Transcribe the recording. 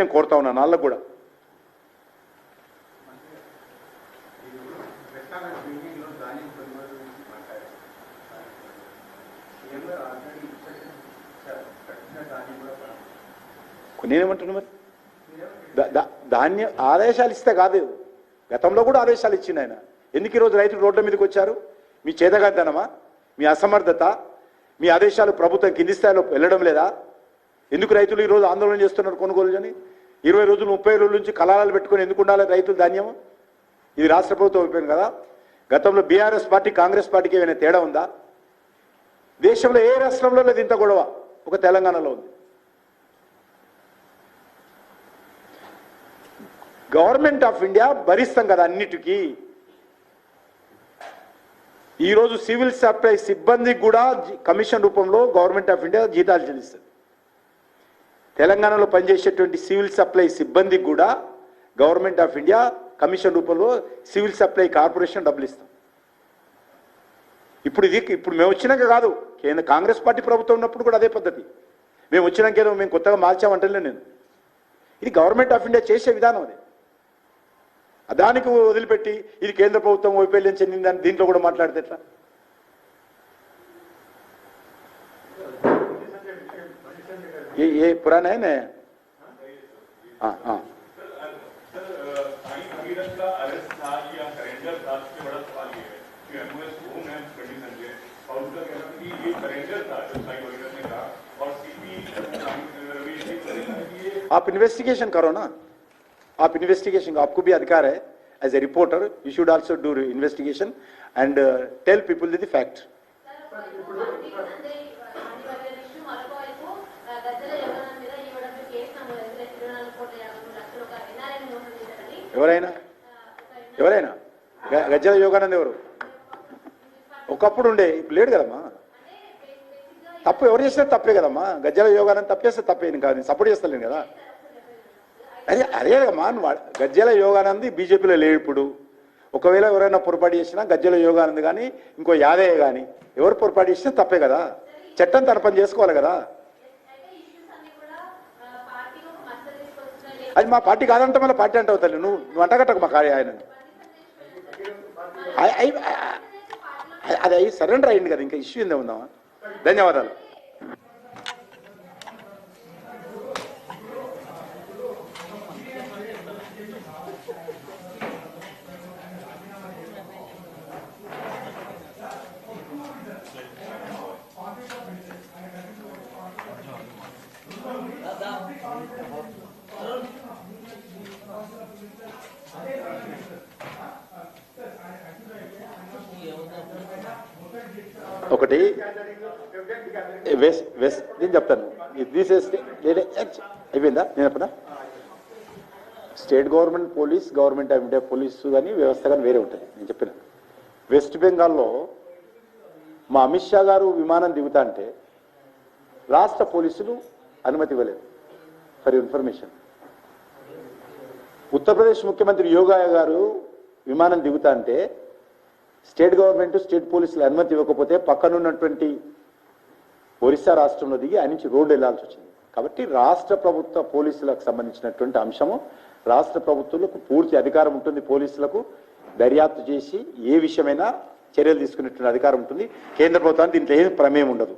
నేను కోరుతా ఉన్నాను వాళ్ళకు కూడా. నేనేమంటున్నా మరి ధాన్య ఆదేశాలు ఇస్తే కాదు, గతంలో కూడా ఆదేశాలు ఇచ్చింది ఆయన. ఎందుకు ఈరోజు రైతులు రోడ్ల మీదకి వచ్చారు? మీ చేతగాదనమా, మీ అసమర్థత, మీ ఆదేశాలు ప్రభుత్వం కింది స్థాయిలో వెళ్ళడం లేదా? ఎందుకు రైతులు ఈరోజు ఆందోళన చేస్తున్నారు కొనుగోలు అని? 20 రోజులు 30 రోజుల నుంచి కలాలాలు పెట్టుకొని ఎందుకు ఉండాలి రైతులు ధాన్యం? ఇది రాష్ట్ర ప్రభుత్వం అయిపోయింది కదా. గతంలో బీఆర్ఎస్ పార్టీ కాంగ్రెస్ పార్టీకి ఏమైనా తేడా ఉందా? దేశంలో ఏ రాష్ట్రంలో లేదు ఇంత గొడవ, ఒక తెలంగాణలో ఉంది. గవర్నమెంట్ ఆఫ్ ఇండియా భరిస్తాం కదా అన్నిటికీ. ఈరోజు సివిల్ సప్లై సిబ్బందికి కూడా కమిషన్ రూపంలో గవర్నమెంట్ ఆఫ్ ఇండియా జీతాలు చెల్లిస్తుంది. తెలంగాణలో పనిచేసేటువంటి సివిల్ సప్లై సిబ్బందికి కూడా గవర్నమెంట్ ఆఫ్ ఇండియా కమిషన్ రూపంలో సివిల్ సప్లై కార్పొరేషన్ డబ్బులు ఇస్తాం. ఇప్పుడు మేము వచ్చినాక కాదు, కేంద్ర కాంగ్రెస్ పార్టీ ప్రభుత్వం ఉన్నప్పుడు కూడా అదే పద్ధతి. మేము వచ్చినాక ఏదో మేము కొత్తగా మార్చామంటలే నేను. ఇది గవర్నమెంట్ ఆఫ్ ఇండియా చేసే విధానం. అది దానికి వదిలిపెట్టి ఇది కేంద్ర ప్రభుత్వం వైఫల్యం చెందిందని దీంట్లో కూడా మాట్లాడితే ఎట్లా? ये पुराना है ना? हाँ हाँ आप इन्वेस्टिगेशन करो ना, आप इन्वेस्टिगेशन, आपको भी अधिकार है as a reporter. You should also do investigation and tell people the fact. ఎవరైనా గజ్జల యోగానంద్ ఎవరు? ఒకప్పుడు ఉండే, ఇప్పుడు లేడు కదమ్మా. తప్పు ఎవరు చేస్తే తప్పే కదమ్మా. గజ్జల యోగానంద్ తప్పు చేస్తే తప్పే కాదు, నేను సపోర్ట్ చేస్తలేను కదా. అదే కదమ్మా. గజ్జల యోగానంద్ బీజేపీలో లేడు ఇప్పుడు. ఒకవేళ ఎవరైనా పొరపాటు చేసినా గజ్జల యోగానంద్ కానీ ఇంకో యాదయ్య కానీ ఎవరు పొరపాటు చేసినా తప్పే కదా. చట్టం తన పని చేసుకోవాలి కదా. అది మా పార్టీ కాదంటే మళ్ళీ పార్టీ అంటే అవుతాను. నువ్వు అంటగట్టకు మా కార్య ఆయన. అది అవి సరెండర్ అయ్యింది కదా, ఇంకా ఇష్యూ ఏందే ఉందామా? ధన్యవాదాలు. ఒకటి నేను చెప్తాను, అయిపోయిందా? నేను చెప్పనా? State government police, government of India police కానీ వ్యవస్థ కానీ వేరే ఉంటుంది. నేను చెప్పిన వెస్ట్ బెంగాల్లో మా అమిత్ షా గారు విమానం దిగుతా అంటే రాష్ట్ర పోలీసులు అనుమతి ఇవ్వలేదు. ఫర్ ఇన్ఫర్మేషన్, ఉత్తరప్రదేశ్ ముఖ్యమంత్రి యోగా గారు విమానం దిగుతా అంటే స్టేట్ గవర్నమెంట్, స్టేట్ పోలీసులు అనుమతి ఇవ్వకపోతే పక్కనున్నటువంటి ఒరిస్సా రాష్ట్రంలో దిగి ఆయన నుంచి రోడ్డు వెళ్లాల్సి వచ్చింది. కాబట్టి రాష్ట్ర ప్రభుత్వ పోలీసులకు సంబంధించినటువంటి అంశము రాష్ట్ర ప్రభుత్వాలకు పూర్తి అధికారం ఉంటుంది. పోలీసులకు దర్యాప్తు చేసి ఏ విషయమైనా చర్యలు తీసుకునేటువంటి అధికారం ఉంటుంది. కేంద్ర ప్రభుత్వానికి దీంట్లో ఏం ప్రమేయం ఉండదు.